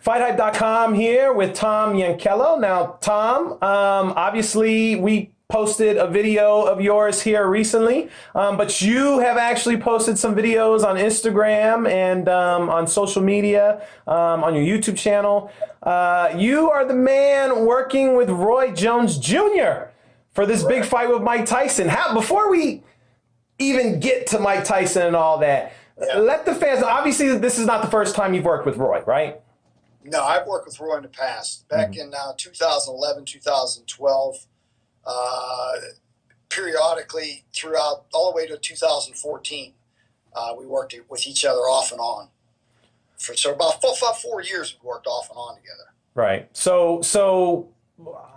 FightHype.com here with Tom Yankello. Now, Tom, obviously we posted a video of yours here recently, but you have actually posted some videos on Instagram and on social media, on your YouTube channel. You are the man working with Roy Jones Jr. for this big fight with Mike Tyson. Before we even get to Mike Tyson and all that, let the fans know, obviously this is not the first time you've worked with Roy, right? No, I've worked with Roy in the past. Back in 2011, 2012, periodically throughout all the way to 2014, we worked with each other off and on. So about 4 years we worked off and on together. Right. So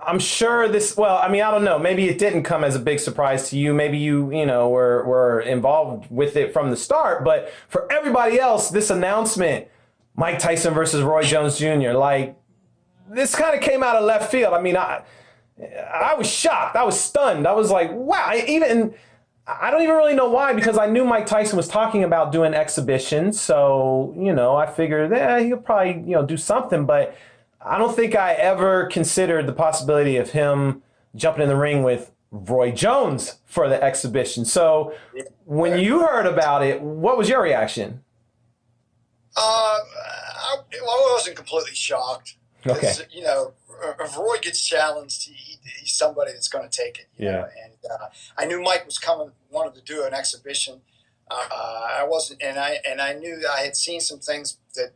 I'm sure this, well, I mean, I don't know. Maybe it didn't come as a big surprise to you. Maybe you were involved with it from the start. But for everybody else, this announcement, Mike Tyson versus Roy Jones Jr., like, this kind of came out of left field. I mean, I was shocked. I was stunned. I was like, wow. I don't even really know why, because I knew Mike Tyson was talking about doing exhibitions. So, I figured, he'll probably, do something. But I don't think I ever considered the possibility of him jumping in the ring with Roy Jones for the exhibition. So when you heard about it, what was your reaction? I wasn't completely shocked. Okay. If Roy gets challenged, he's somebody that's going to take it. You know? And I knew Mike was wanted to do an exhibition. I wasn't, and I knew I had seen some things that,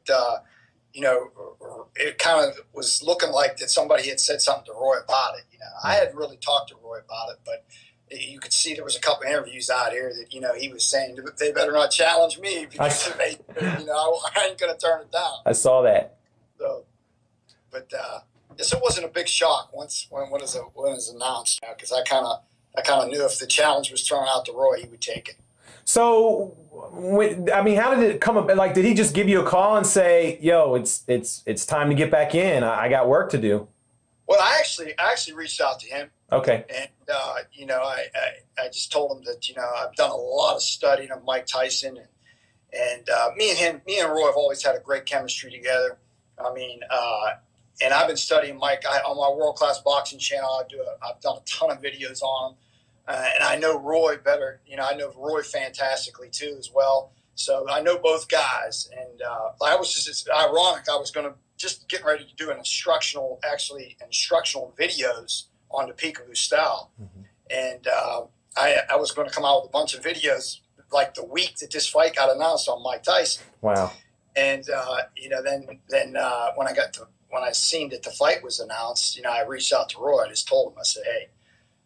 it kind of was looking like that somebody had said something to Roy about it. I hadn't really talked to Roy about it, but you could see there was a couple of interviews out here that, he was saying they better not challenge me because I ain't going to turn it down. I saw that. So, but it wasn't a big shock when it was announced, because I kind of knew if the challenge was thrown out to Roy, he would take it. So, how did it come up? Like, did he just give you a call and say, "Yo, it's time to get back in. I got work to do"? Well, I actually reached out to him. Okay. And I just told him that I've done a lot of studying of Mike Tyson, and me and Roy have always had a great chemistry together. I mean, and I've been studying Mike on my World Class Boxing channel. I've done a ton of videos on him, and I know Roy better. I know Roy fantastically too as well. So I know both guys, and it's ironic. I was going to just getting ready to do instructional videos on the Peekaboo Style. Mm-hmm. And I was going to come out with a bunch of videos like the week that this fight got announced on Mike Tyson. Wow. And then when I seen that the fight was announced, I reached out to Roy. I just told him, I said, hey,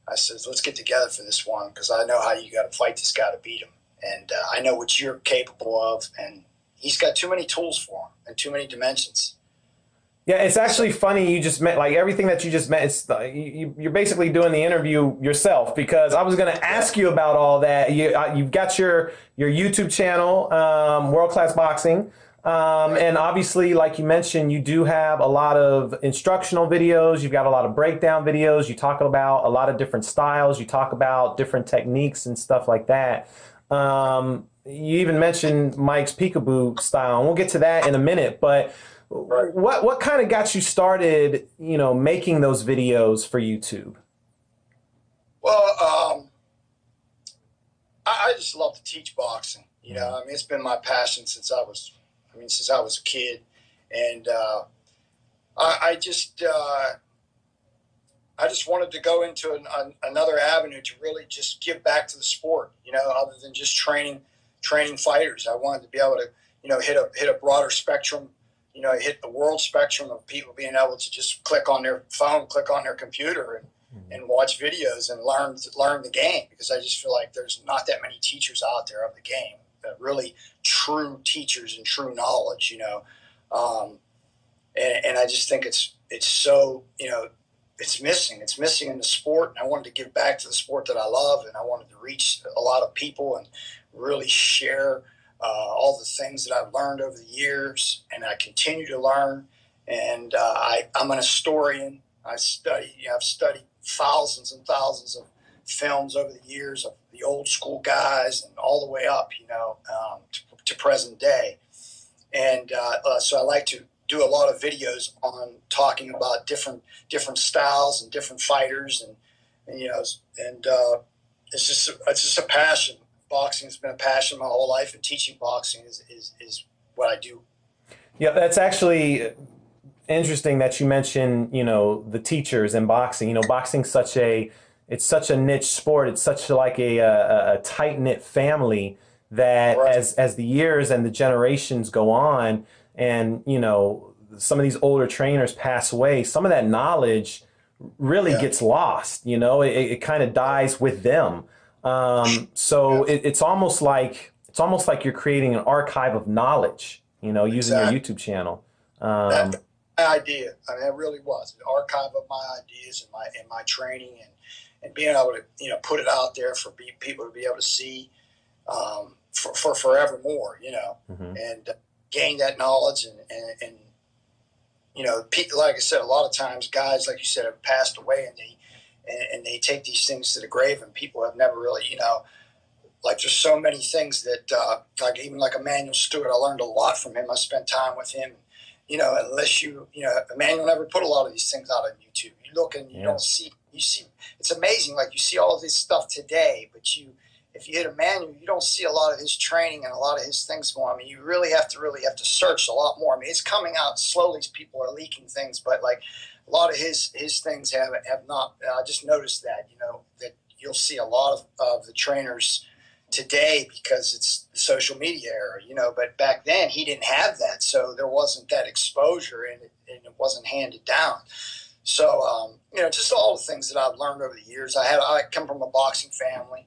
let's get together for this one, because I know how you got to fight this guy to beat him, and I know what you're capable of, and he's got too many tools for him and too many dimensions. Yeah, it's actually funny you just met, like, everything that you just met, you're basically doing the interview yourself, because I was going to ask you about all that. You've got your YouTube channel, World Class Boxing, and obviously, like you mentioned, you do have a lot of instructional videos, you've got a lot of breakdown videos, you talk about a lot of different styles, you talk about different techniques and stuff like that. You even mentioned Mike's Peekaboo Style, and we'll get to that in a minute, but right. What kind of got you started, making those videos for YouTube? Well, I just love to teach boxing. It's been my passion since I was a kid, and I just wanted to go into another avenue to really just give back to the sport. Other than just training fighters, I wanted to be able to hit a broader spectrum. Hit the world spectrum of people being able to just click on their phone, click on their computer, and watch videos and learn the game, because I just feel like there's not that many teachers out there of the game, really true teachers and true knowledge, and I just think it's so, it's missing in the sport, and I wanted to give back to the sport that I love, and I wanted to reach a lot of people and really share all the things that I've learned over the years, and I continue to learn. And I'm an historian. I've studied thousands and thousands of films over the years of the old school guys and all the way up, to present day. And so I like to do a lot of videos on talking about different styles and different fighters, and it's just a passion. Boxing has been a passion my whole life, and teaching boxing is what I do. Yeah, that's actually interesting that you mention, the teachers in boxing. Boxing's such a niche sport. It's such like a tight knit family that Right. as the years and the generations go on, and some of these older trainers pass away, some of that knowledge really gets lost. It kind of dies with them. So it's almost like you're creating an archive of knowledge, using your YouTube channel. That's my idea. I mean, it really was an archive of my ideas and my training, and being able to put it out there for people to be able to see for forevermore. Mm-hmm. And gain that knowledge, and like I said, a lot of times guys, like you said, have passed away, and they take these things to the grave, and people have never really, like there's so many things that, like Emmanuel Stewart, I learned a lot from him. I spent time with him. Unless Emmanuel never put a lot of these things out on YouTube. You look and you don't see. You see, it's amazing. Like you see all of this stuff today, but if you hit Emmanuel, you don't see a lot of his training and a lot of his things going on. I mean, you really have to search a lot more. I mean, it's coming out slowly as people are leaking things, but like a lot of his things have not. I just noticed that that you'll see a lot of the trainers today because it's the social media era, but back then he didn't have that, so there wasn't that exposure, and it wasn't handed down. So just all the things that I've learned over the years. I come from a boxing family.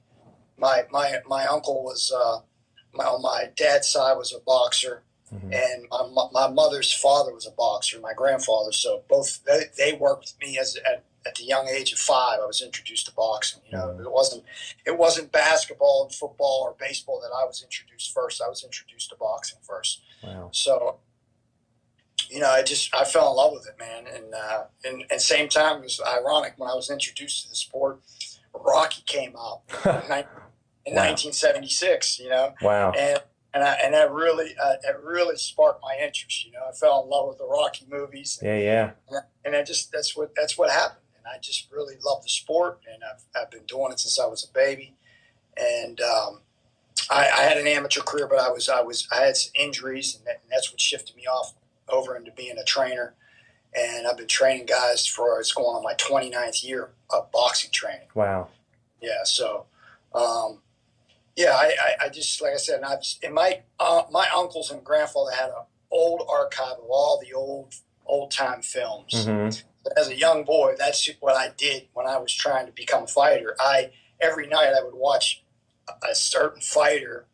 My uncle was on my dad's side was a boxer, mm-hmm. and my mother's father was a boxer, my grandfather. So both they worked with me at the young age of 5. I was introduced to boxing. It wasn't basketball and football or baseball that I was introduced first. I was introduced to boxing first. Wow. So I fell in love with it, man. And same time, it was ironic when I was introduced to the sport. Rocky came out in 1976. Wow. And that really sparked my interest. I fell in love with the Rocky movies. Yeah. And that's what happened. And I just really love the sport, and I've been doing it since I was a baby. And I had an amateur career, but I had some injuries, and that's what shifted me off over into being a trainer. And I've been training guys it's going on my 29th year of boxing training. Wow. Yeah. So, I just, like I said, and my uncles and grandfather had an old archive of all the old time films. Mm-hmm. As a young boy, that's what I did when I was trying to become a fighter. Every night I would watch a certain fighter,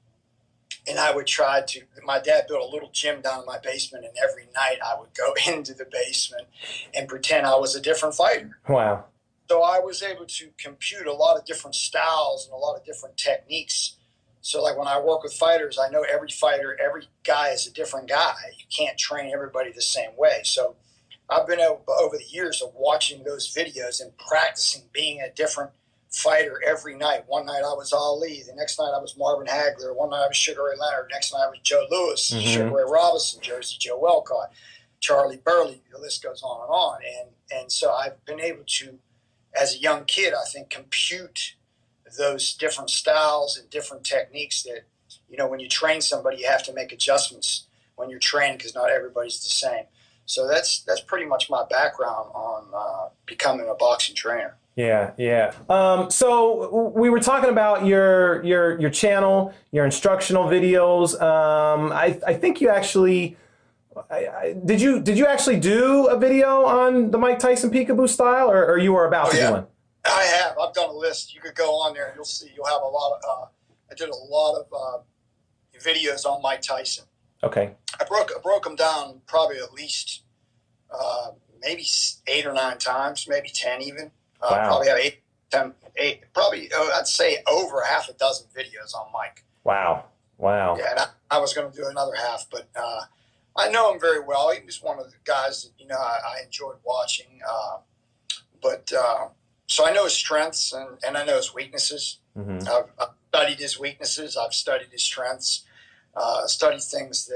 and I would try to. My dad built a little gym down in my basement, and every night I would go into the basement and pretend I was a different fighter. Wow. So I was able to compute a lot of different styles and a lot of different techniques. So like when I work with fighters, I know every guy is a different guy. You can't train everybody the same way. So I've been able, over the years of watching those videos and practicing being a different fighter every night. One night I was Ali. The next night I was Marvin Hagler. One night I was Sugar Ray Leonard. Next night I was Joe Louis, mm-hmm. Sugar Ray Robinson, Jersey Joe Walcott, Charlie Burley. The list goes on and on. And so I've been able to, as a young kid, I think, compute those different styles and different techniques that, when you train somebody, you have to make adjustments when you're training because not everybody's the same. So that's pretty much my background on becoming a boxing trainer. Yeah. So we were talking about your channel, your instructional videos. I think you actually did you actually do a video on the Mike Tyson Peekaboo Style, or you were about to do one? I have. I've done a list. You could go on there and you'll see. You'll have a lot of. I did a lot of videos on Mike Tyson. Okay. I broke them down probably at least maybe 8 or 9 times, maybe 10 even. Wow. Probably have 8. Probably I'd say over half a dozen videos on Mike. Wow. Yeah, and I was going to do another half, but I know him very well. He was one of the guys that I enjoyed watching. So I know his strengths and I know his weaknesses. Mm-hmm. I've studied his weaknesses. I've studied his strengths. Studied things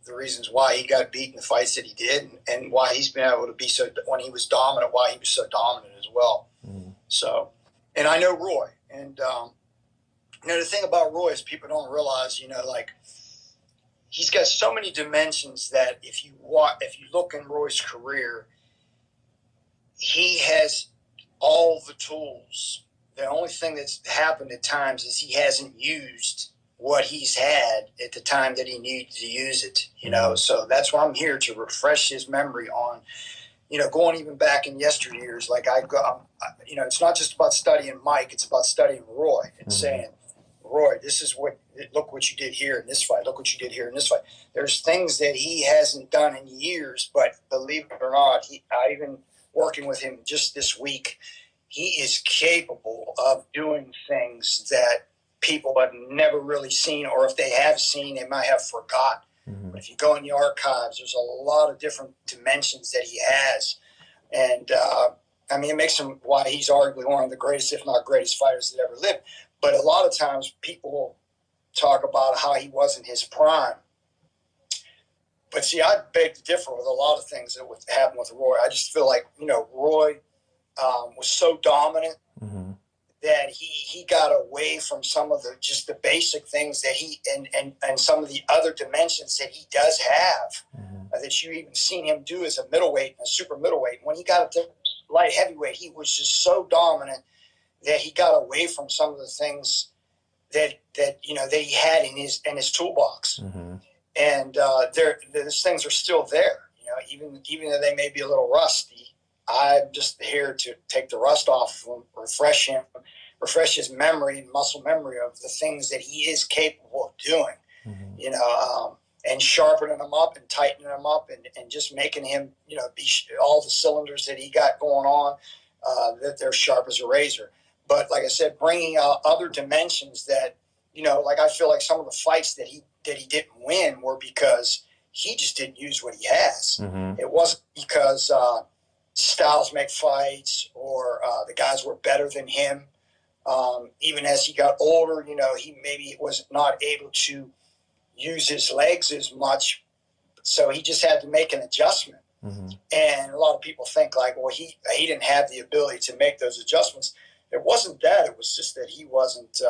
the reasons why he got beat in the fights that he did, and why he's been able to be so, when he was dominant, why he was so dominant as well. So, and I know Roy, and the thing about Roy is people don't realize, like, he's got so many dimensions that if you look in Roy's career, he has all the tools. The only thing that's happened at times is he hasn't used what he's had at the time that he needed to use it, So that's why I'm here, to refresh his memory on, going even back in yesteryears. Like it's not just about studying Mike, it's about studying Roy and saying, Roy, look what you did here in this fight. Look what you did here in this fight. There's things that he hasn't done in years, but believe it or not, I even working with him just this week, he is capable of doing things that people have never really seen, or if they have seen, they might have forgotten. But if you go in the archives, there's a lot of different dimensions that he has. And, it makes him why he's arguably one of the greatest, if not greatest fighters that ever lived. But a lot of times people talk about how he wasn't his prime. But see, I beg to differ with a lot of things that would happen with Roy. I just feel like, Roy was so dominant that he got away from some of the basic things that he and some of the other dimensions that he does have that you even seen him do as a middleweight and a super middleweight. When he got up to light heavyweight, he was just so dominant that he got away from some of the things that he had in his toolbox. And those things are still there. Even though they may be a little rusty, I'm just here to take the rust off of him, refresh his memory and muscle memory of the things that he is capable of doing, and sharpening them up and tightening them up and just making him, be all the cylinders that he got going on, that they're sharp as a razor. But like I said, bringing out other dimensions that, like I feel like some of the fights that he didn't win were because he just didn't use what he has. It wasn't because styles make fights or the guys were better than him. Even as he got older, he maybe was not able to use his legs as much, so he just had to make an adjustment. And a lot of people think like, well, he didn't have the ability to make those adjustments. It wasn't that. It was just that he wasn't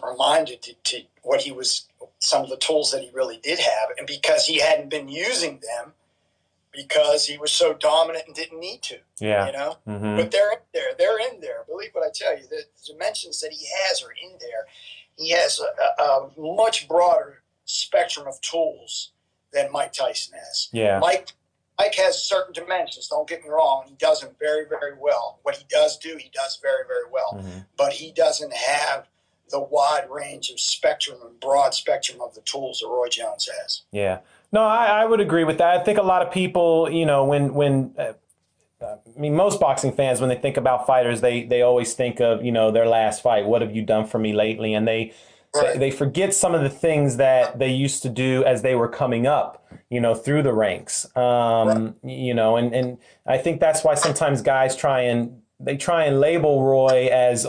reminded to what he was, some of the tools that he really did have, and because he hadn't been using them because he was so dominant and didn't need to. But they're in there. Believe what I tell you, the dimensions that he has are in there. He has a much broader spectrum of tools than Mike Tyson has. Mike has certain dimensions, don't get me wrong. He does them very, very well. What he does do, he does very, very well. But he doesn't have the wide range of spectrum and broad spectrum of the tools that Roy Jones has. No, I would agree with that. I think a lot of people, most boxing fans, when they think about fighters, they always think of, their last fight. What have you done for me lately? And they forget some of the things that they used to do as they were coming up, through the ranks. And I think that's why sometimes guys try and label Roy as,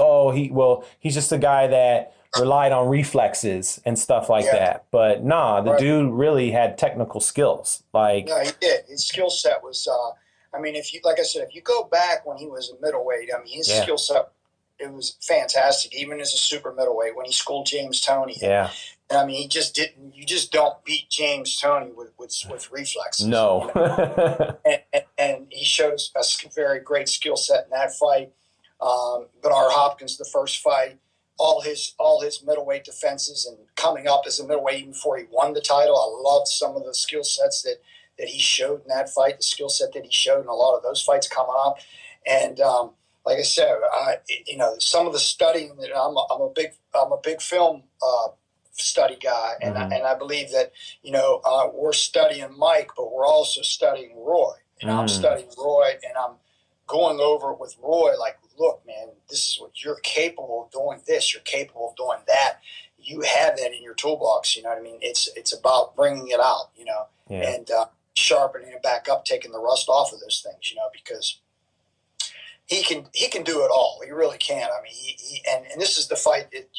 he's just a guy that relied on reflexes and stuff like that. But the dude really had technical skills. No, he did. His skill set was, if you go back when he was a middleweight, his skill set, it was fantastic, even as a super middleweight when he schooled James Toney. You just don't beat James Toney with reflexes. No. And he showed us a very great skill set in that fight. Bernard Hopkins, the first fight, all his middleweight defenses and coming up as a middleweight even before he won the title. I loved some of the skill sets that he showed in that fight, the skill set that he showed in a lot of those fights coming up. And like I said, some of the studying that I'm a big film study guy, and I believe that we're studying Mike, but we're also studying Roy, and I'm studying Roy, and I'm going over it with Roy. Like, look, man, this is what you're capable of doing. This, you're capable of doing that. You have that in your toolbox. You know what I mean? It's about bringing it out. And sharpening it back up, taking the rust off of those things. Because he can do it all. He really can. And this is the fight that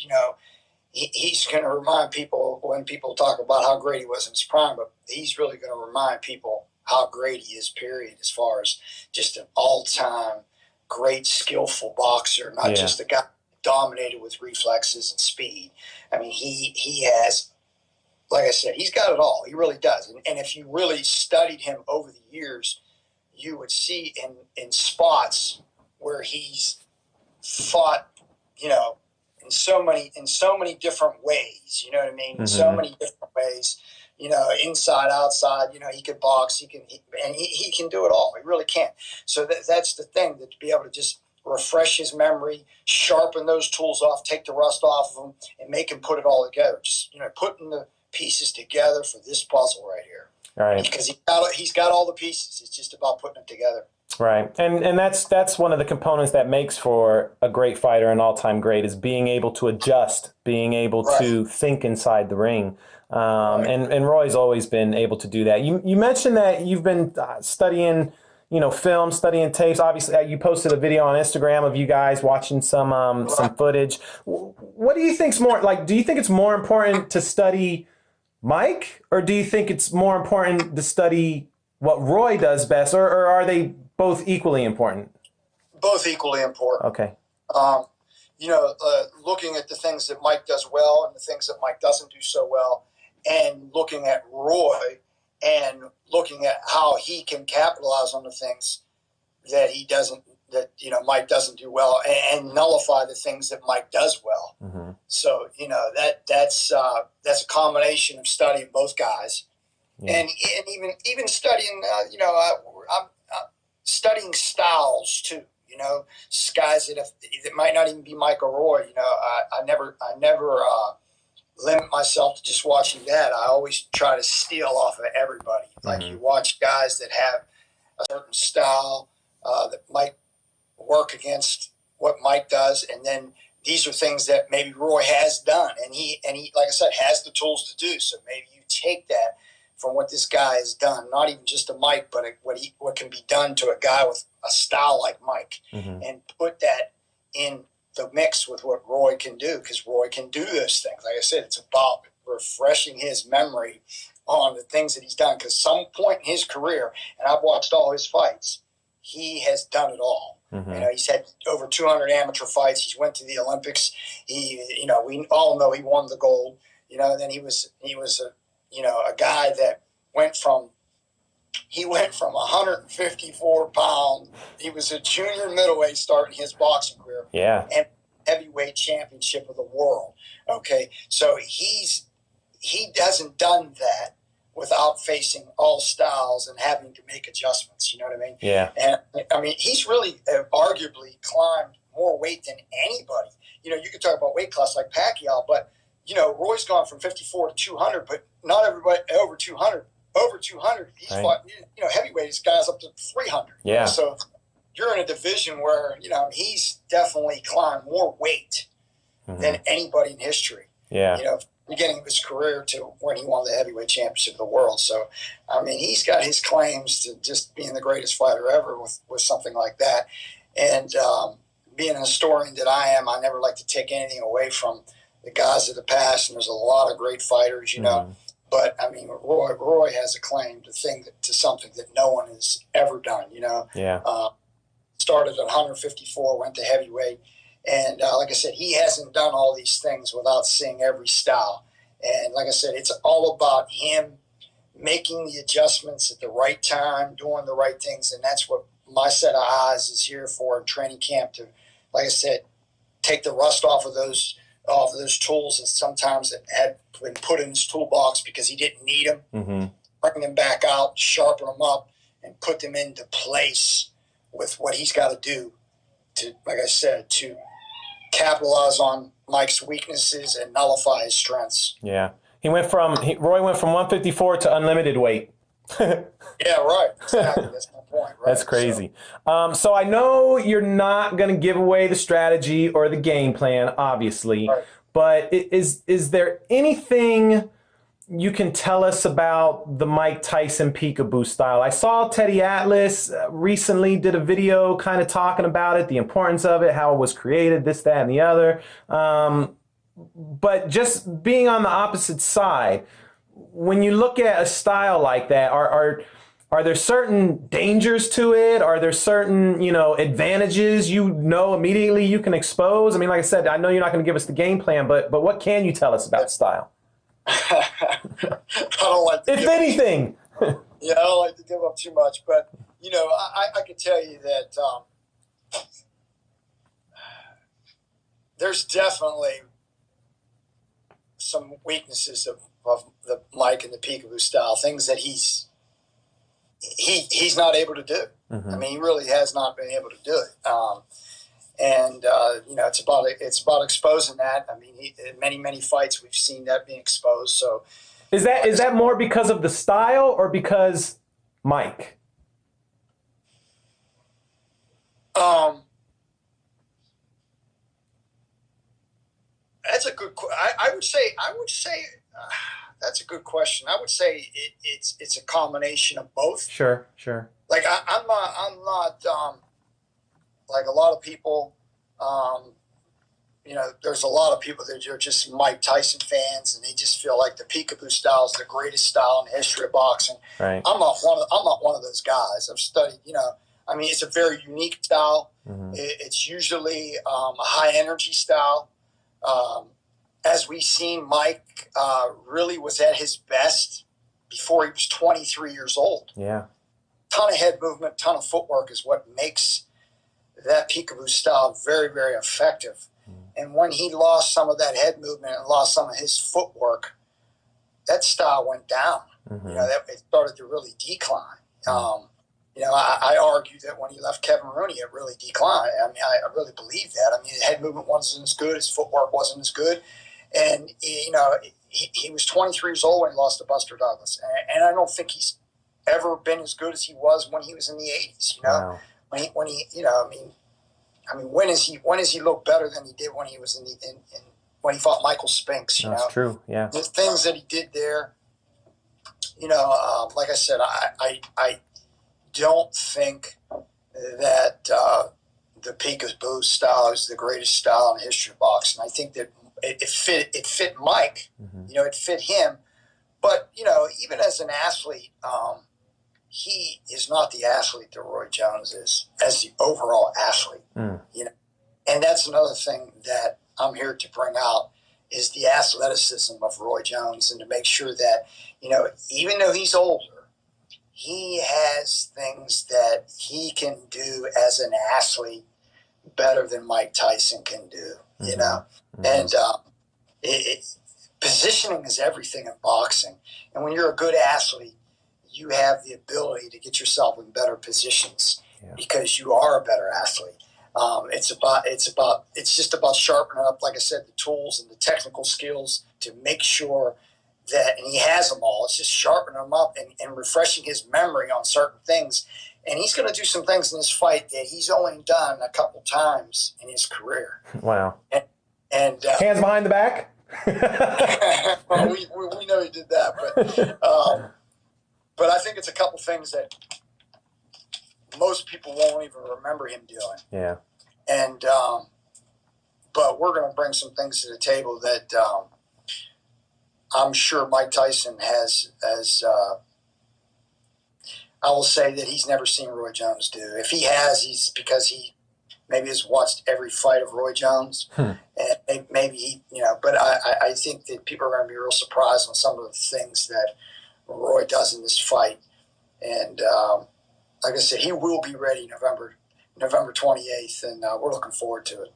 he's going to remind people when people talk about how great he was in his prime, but he's really going to remind people how great he is, period, as far as just an all-time great, skillful boxer, not just a guy dominated with reflexes and speed. I mean, he has, like I said, he's got it all. He really does. And if you really studied him over the years, you would see in spots where he's fought, you know, in so many different ways. You know what I mean? In so many different ways. You know, inside, outside. You know, he could box. He can do it all. He really can. So that's the thing, that to be able to just refresh his memory, sharpen those tools off, take the rust off of them, and make him put it all together. Just, you know, putting the pieces together for this puzzle right here. Right. Because he's got all the pieces. It's just about putting them together. Right. And that's one of the components that makes for a great fighter, an all-time great, is being able to adjust, being able to think inside the ring. And Roy's always been able to do that. You mentioned that you've been studying, you know, film, studying tapes. Obviously, you posted a video on Instagram of you guys watching some footage. What do you think's more, like, do you think it's more important to study Mike, or do you think it's more important to study what Roy does best, or are they both equally important? Both equally important. Okay. You know, looking at the things that Mike does well and the things that Mike doesn't do so well, and looking at Roy and looking at how he can capitalize on the things that he doesn't, that, you know, Mike doesn't do well, and nullify the things that Mike does well. Mm-hmm. So, you know, that's a combination of studying both guys, and even studying, you know, I'm studying styles too. You know, guys that might not even be Mike or Roy. You know, I never limit myself to just watching that. I always try to steal off of everybody. Like, you watch guys that have a certain style that might work against what Mike does, and then these are things that maybe Roy has done, and he, like I said, has the tools to do. So maybe you take that from what this guy has done, not even just to Mike, but what can be done to a guy with a style like Mike, and put that in the mix with what Roy can do, because Roy can do those things. Like I said, it's about refreshing his memory on the things that he's done, because some point in his career, and I've watched all his fights, he has done it all. You know, he's had over 200 amateur fights. He's went to the Olympics. You know, we all know he won the gold. You know, and then he was a, you know, a guy that went from 154 pounds. He was a junior middleweight starting his boxing career. Yeah. And heavyweight championship of the world. Okay. So he hasn't done that without facing all styles and having to make adjustments. You know what I mean? Yeah. And I mean, he's really arguably climbed more weight than anybody. You know, you could talk about weight class like Pacquiao, but, you know, Roy's gone from 54 to 200, but not everybody over 200. Over 200, he's fought, you know, heavyweight, this guy's up to 300. Yeah. So you're in a division where, you know, he's definitely climbed more weight than anybody in history. Yeah. You know, beginning of his career to when he won the heavyweight championship of the world. So, I mean, he's got his claims to just being the greatest fighter ever with something like that. And being a historian that I am, I never like to take anything away from the guys of the past, and there's a lot of great fighters, you know. But, I mean, Roy has a claim to something that no one has ever done, you know. Yeah. Started at 154, went to heavyweight. And like I said, he hasn't done all these things without seeing every style. And like I said, it's all about him making the adjustments at the right time, doing the right things. And that's what my set of eyes is here for in training camp, to, like I said, take the rust off of those tools that sometimes that had been put in his toolbox because he didn't need them. Bring them back out, sharpen them up, and put them into place with what he's got to do to, like I said, to capitalize on Mike's weaknesses and nullify his strengths. Yeah. Roy went from 154 to unlimited weight. Yeah, right. Exactly. That's my point. Right? That's crazy. So I know you're not going to give away the strategy or the game plan, obviously, but is there anything you can tell us about the Mike Tyson Peekaboo Style? I saw Teddy Atlas recently did a video kind of talking about it, the importance of it, how it was created, this, that, and the other. But just being on the opposite side, when you look at a style like that, are there certain dangers to it? Are there certain, advantages immediately you can expose? I mean, like I said, I know you're not going to give us the game plan, but what can you tell us about style? I don't like to if anything. Yeah, I don't like to give up too much, but I can tell you that there's definitely some weaknesses of the Mike and the Peekaboo Style, things that he's not able to do. Mm-hmm. I mean, he really has not been able to do it. It's about exposing that. I mean, in many fights we've seen that being exposed. So is that more because of the style or because Mike? That's a good. I would say. That's a good question. I would say it's a combination of both. Sure. Like I'm not like a lot of people. There's a lot of people that are just Mike Tyson fans, and they just feel like the Peekaboo Style is the greatest style in the history of boxing. Right. I'm not one of those guys. I've studied. I mean, it's a very unique style. Mm-hmm. It's usually a high energy style. As we've seen, Mike really was at his best before he was 23 years old. Yeah. Ton of head movement, ton of footwork is what makes that Peekaboo Style very, very effective. And when he lost some of that head movement and lost some of his footwork, that style went down. Mm-hmm. It started to really decline. I argue that when he left Kevin Rooney, it really declined. I mean, I really believe that. I mean, his head movement wasn't as good, his footwork wasn't as good, and he was 23 years old when he lost to Buster Douglas, and I don't think he's ever been as good as he was when he was in the 80s. Wow. When has he looked better than he did when he was when he fought Michael Spinks? That's true. Yeah. The things that he did there. Like I said, I don't think that the Peekaboo Style is the greatest style in the history of boxing. I think that it fit Mike. Mm-hmm. It fit him. But even as an athlete, he is not the athlete that Roy Jones is as the overall athlete. Mm. And that's another thing that I'm here to bring out is the athleticism of Roy Jones, and to make sure that even though he's older, he has things that he can do as an athlete better than Mike Tyson can do. Mm-hmm. And positioning is everything in boxing. And when you're a good athlete, you have the ability to get yourself in better positions because you are a better athlete. It's just about sharpening up, like I said, the tools and the technical skills to make sure that, and he has them all. It's just sharpening them up and refreshing his memory on certain things. And he's going to do some things in this fight that he's only done a couple times in his career. Wow. And hands behind the back. Well, we know he did that, but I think it's a couple things that most people won't even remember him doing. Yeah. And but we're going to bring some things to the table that I'm sure Mike Tyson has. I will say that he's never seen Roy Jones do. If he has, he's because he maybe has watched every fight of Roy Jones, and maybe he, But I think that people are going to be real surprised on some of the things that Roy does in this fight. And like I said, he will be ready November 28th, and we're looking forward to it.